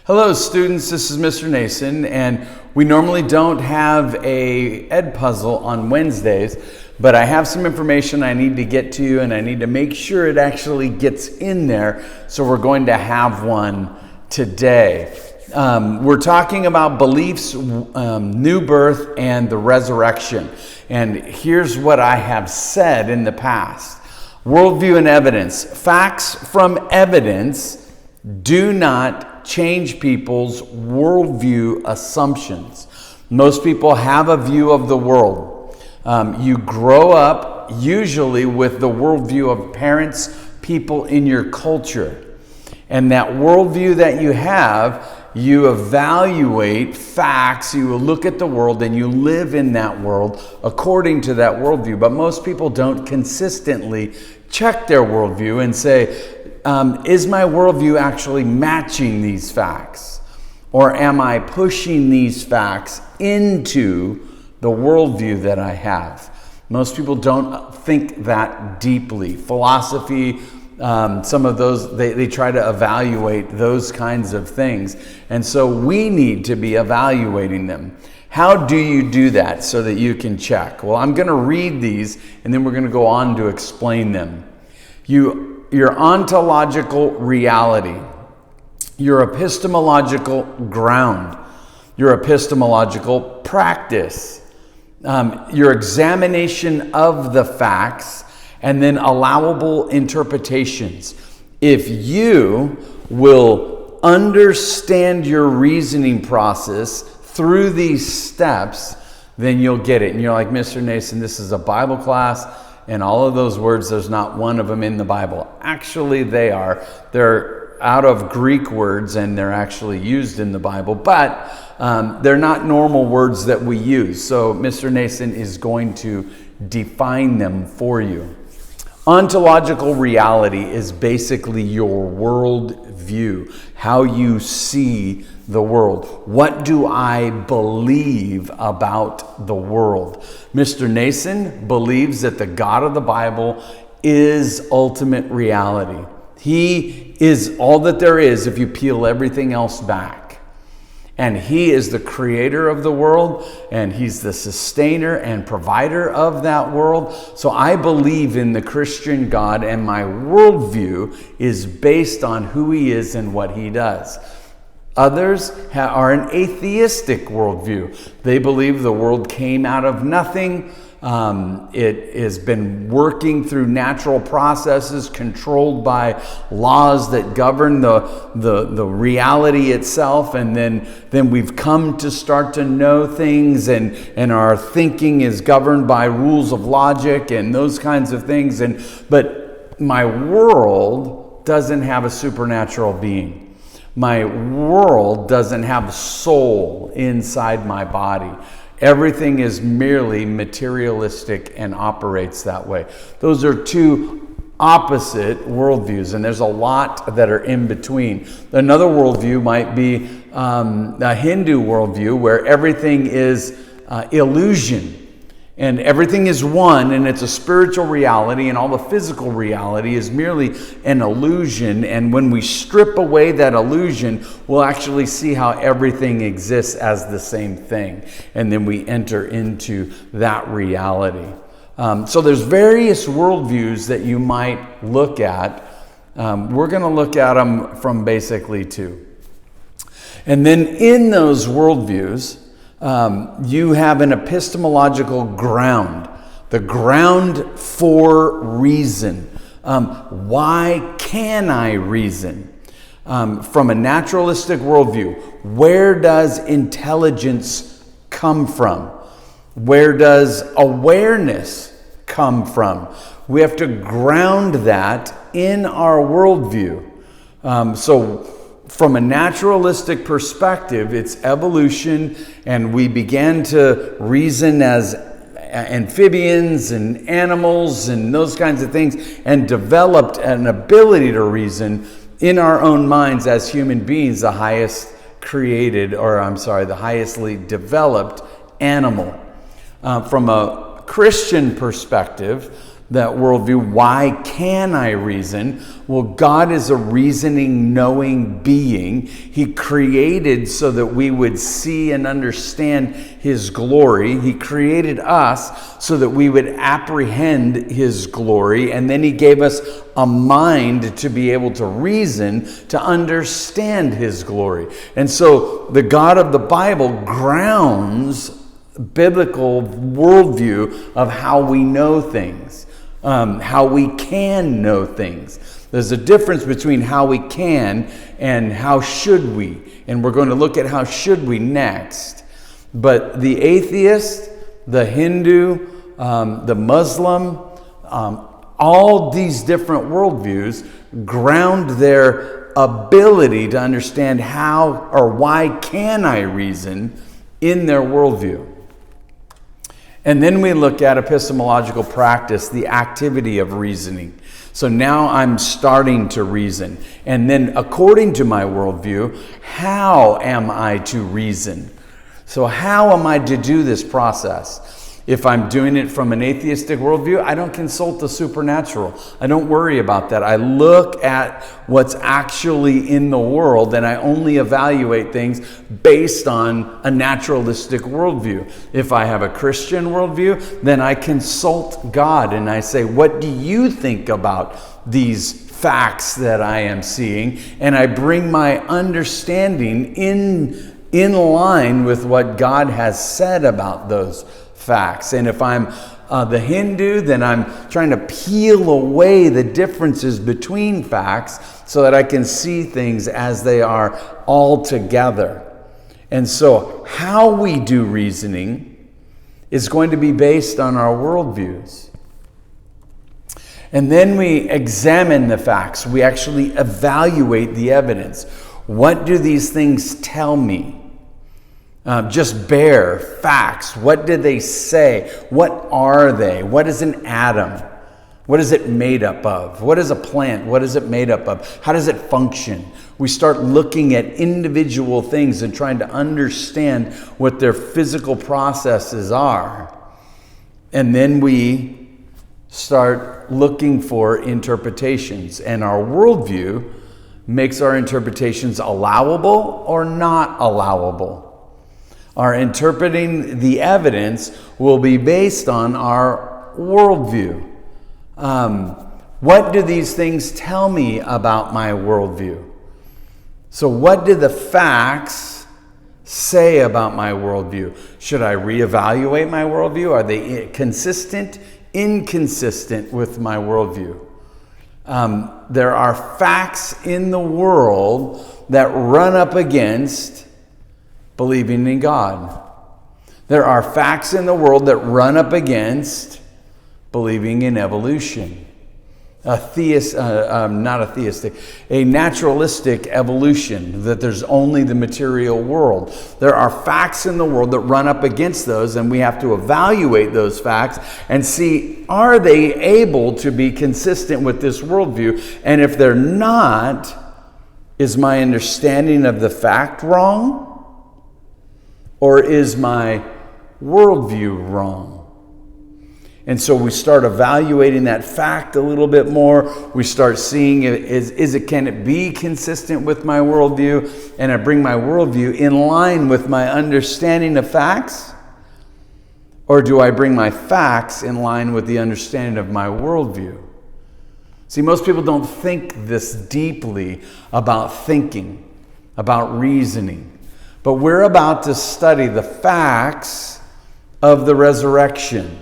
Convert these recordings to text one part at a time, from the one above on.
Hello students, this is Mr. Nason, and we normally don't have a ed puzzle on Wednesdays, but I have some information I need to get to you and I need to make sure it actually gets in there, so we're going to have one today. We're talking about beliefs, new birth, and the resurrection. And here's what I have said in the past. Worldview and evidence. Facts from evidence do not change people's worldview assumptions. Most people have a view of the world. You grow up usually with the worldview of parents, people in your culture. And that worldview that you have, you evaluate facts, you look at the world, and you live in that world according to that worldview. But most people don't consistently check their worldview and say, is my worldview actually matching these facts? Or am I pushing these facts into the worldview that I have? Most people don't think that deeply. Philosophy, some of those, they try to evaluate those kinds of things. And so we need to be evaluating them. How do you do that so that you can check? Well, I'm going to read these and then we're going to go on to explain them. Your ontological reality, your epistemological ground, your epistemological practice, your examination of the facts, and then allowable interpretations. If you will understand your reasoning process through these steps, then you'll get it. And you're like, Mr. Nason, this is a Bible class, and all of those words, there's not one of them in the Bible. Actually, they are. They're out of Greek words, and they're actually used in the Bible, but they're not normal words that we use. So Mr. Nason is going to define them for you. Ontological reality is basically your world view, how you see the world. What do I believe about the world? Mr. Nason believes that the God of the Bible is ultimate reality. He is all that there is if you peel everything else back. And he is the creator of the world, and he's the sustainer and provider of that world. So I believe in the Christian God, and my worldview is based on who he is and what he does. Others are an atheistic worldview. They believe the world came out of nothing. It has been working through natural processes controlled by laws that govern the reality itself, and then we've come to start to know things, and our thinking is governed by rules of logic and those kinds of things. But my world doesn't have a supernatural being. My world doesn't have a soul inside my body. Everything is merely materialistic and operates that way. Those are two opposite worldviews, and there's a lot that are in between. Another worldview might be a Hindu worldview where everything is illusion. And everything is one, and it's a spiritual reality, and all the physical reality is merely an illusion. And when we strip away that illusion, we'll actually see how everything exists as the same thing. And then we enter into that reality. So there's various worldviews that you might look at. We're going to look at them from basically two. And then in those worldviews, you have an epistemological ground, the ground for reason. Why can I reason? From a naturalistic worldview, where does intelligence come from? Where does awareness come from? We have to ground that in our worldview. So from a naturalistic perspective, it's evolution, and we began to reason as amphibians and animals and those kinds of things, and developed an ability to reason in our own minds as human beings, the highest highestly developed animal. From a Christian perspective, that worldview. Why can I reason? Well, God is a reasoning, knowing being. He created so that we would see and understand His glory. He created us so that we would apprehend His glory. And then He gave us a mind to be able to reason, to understand His glory. And so the God of the Bible grounds biblical worldview of how we know things, how we can know things. There's a difference between how we can and how should we. And we're going to look at how should we next. But the atheist, the Hindu, the Muslim, all these different worldviews ground their ability to understand how or why can I reason in their worldview. And then we look at epistemological practice, the activity of reasoning. So now I'm starting to reason. And then according to my worldview, how am I to reason? So how am I to do this process? If I'm doing it from an atheistic worldview, I don't consult the supernatural. I don't worry about that. I look at what's actually in the world, and I only evaluate things based on a naturalistic worldview. If I have a Christian worldview, then I consult God and I say, what do you think about these facts that I am seeing? And I bring my understanding in line with what God has said about those facts. And if I'm the Hindu, then I'm trying to peel away the differences between facts so that I can see things as they are all together. And so how we do reasoning is going to be based on our worldviews. And then we examine the facts. We actually evaluate the evidence. What do these things tell me? Just bare facts. What did they say? What are they? What is an atom? What is it made up of? What is a plant? What is it made up of? How does it function? We start looking at individual things and trying to understand what their physical processes are. And then we start looking for interpretations. And our worldview makes our interpretations allowable or not allowable. Our interpreting the evidence will be based on our worldview. What do these things tell me about my worldview? So what do the facts say about my worldview? Should I reevaluate my worldview? Are they consistent, inconsistent with my worldview? There are facts in the world that run up against believing in God. There are facts in the world that run up against believing in evolution. A naturalistic evolution, that there's only the material world. There are facts in the world that run up against those, and we have to evaluate those facts and see, are they able to be consistent with this worldview? And if they're not, is my understanding of the fact wrong? Or is my worldview wrong? And so we start evaluating that fact a little bit more. We start seeing, can it be consistent with my worldview? And I bring my worldview in line with my understanding of facts? Or do I bring my facts in line with the understanding of my worldview? See, most people don't think this deeply about thinking, about reasoning. But we're about to study the facts of the resurrection.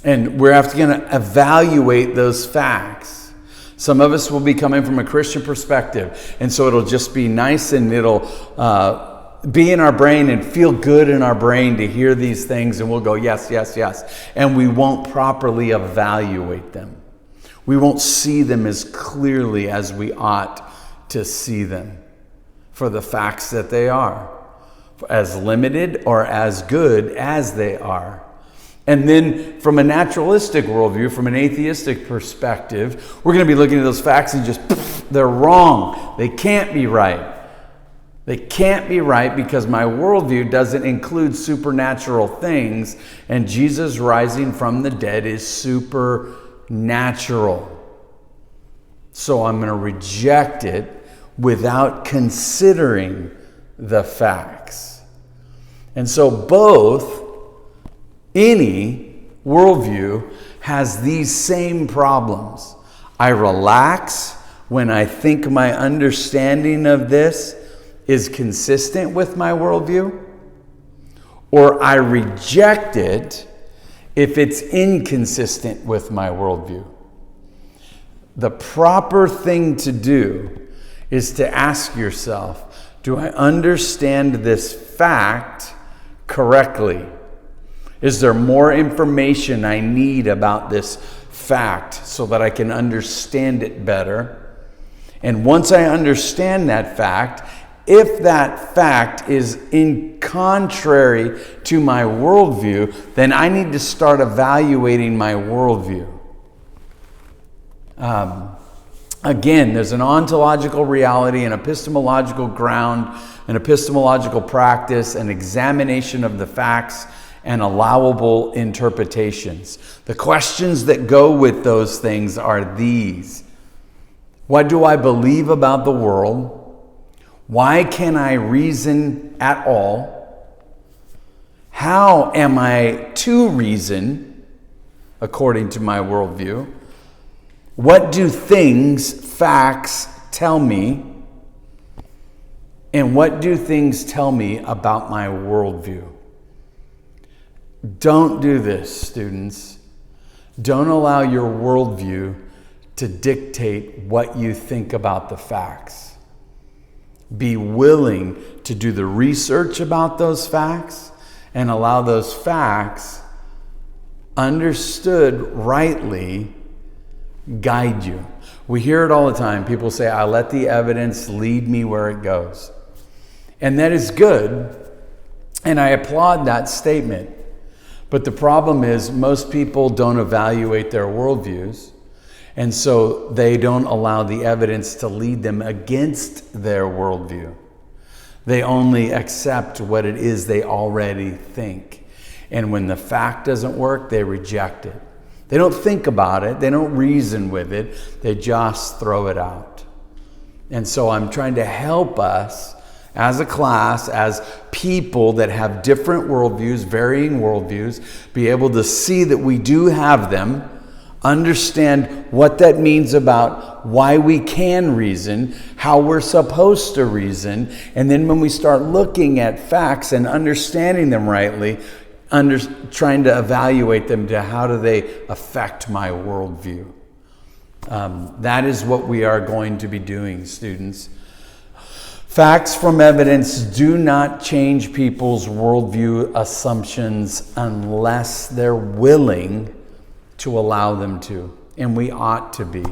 And we're going to evaluate those facts. Some of us will be coming from a Christian perspective. And so it'll just be nice and it'll be in our brain and feel good in our brain to hear these things. And we'll go, yes, yes, yes. And we won't properly evaluate them. We won't see them as clearly as we ought to see them for the facts that they are, as limited or as good as they are. And then from a naturalistic worldview, from an atheistic perspective, we're going to be looking at those facts and just, they're wrong. They can't be right. They can't be right because my worldview doesn't include supernatural things, and Jesus rising from the dead is supernatural. So I'm going to reject it without considering the facts. And so any worldview has these same problems. I relax when I think my understanding of this is consistent with my worldview, or I reject it if it's inconsistent with my worldview. The proper thing to do is to ask yourself, do I understand this fact correctly? Is there more information I need about this fact so that I can understand it better? And once I understand that fact, if that fact is in contrary to my worldview, then I need to start evaluating my worldview. Again, there's an ontological reality, an epistemological ground, an epistemological practice, an examination of the facts, and allowable interpretations. The questions that go with those things are these. What do I believe about the world? Why can I reason at all? How am I to reason according to my worldview? What do facts tell me? And what do things tell me about my worldview? Don't do this, students. Don't allow your worldview to dictate what you think about the facts. Be willing to do the research about those facts and allow those facts, understood rightly, guide you. We hear it all the time. People say, I let the evidence lead me where it goes. And that is good, and I applaud that statement. But the problem is most people don't evaluate their worldviews, and so they don't allow the evidence to lead them against their worldview. They only accept what it is they already think. And when the fact doesn't work, they reject it. They don't think about it. They don't reason with it. They just throw it out. And so I'm trying to help us as a class, as people that have different worldviews, varying worldviews, be able to see that we do have them, understand what that means about why we can reason, how we're supposed to reason, and then when we start looking at facts and understanding them rightly, trying to evaluate them to how do they affect my worldview. That is what we are going to be doing, students. Facts from evidence do not change people's worldview assumptions unless they're willing to allow them to, and we ought to be.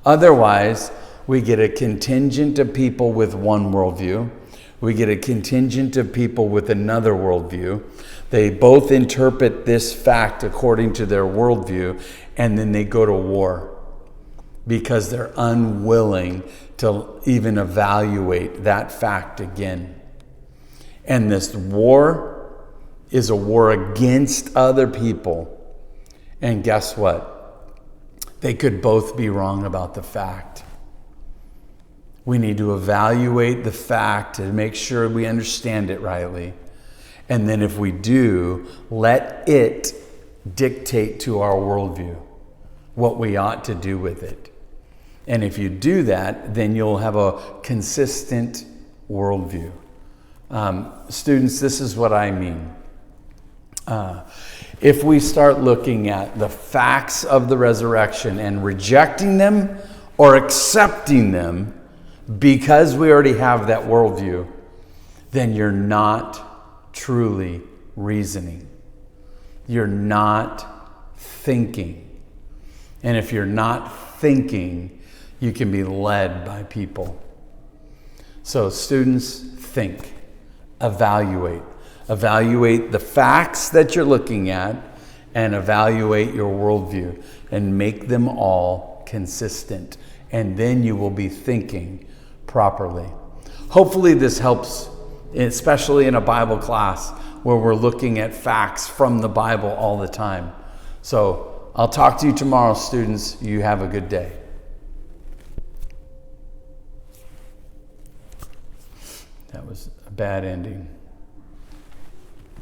Otherwise, we get a contingent of people with one worldview. We get a contingent of people with another worldview. They both interpret this fact according to their worldview, and then they go to war because they're unwilling to even evaluate that fact again. And this war is a war against other people. And guess what? They could both be wrong about the fact. We need to evaluate the fact and make sure we understand it rightly. And then if we do, let it dictate to our worldview what we ought to do with it. And if you do that, then you'll have a consistent worldview. Students, this is what I mean. If we start looking at the facts of the resurrection and rejecting them or accepting them because we already have that worldview, then you're not truly reasoning. You're not thinking. And if you're not thinking, you can be led by people. So students, think, evaluate. Evaluate the facts that you're looking at and evaluate your worldview and make them all consistent. And then you will be thinking properly. hopefully this helps, especially in a Bible class where we're looking at facts from the Bible all the time. So I'll talk to you tomorrow, students. You have a good day. That was a bad ending.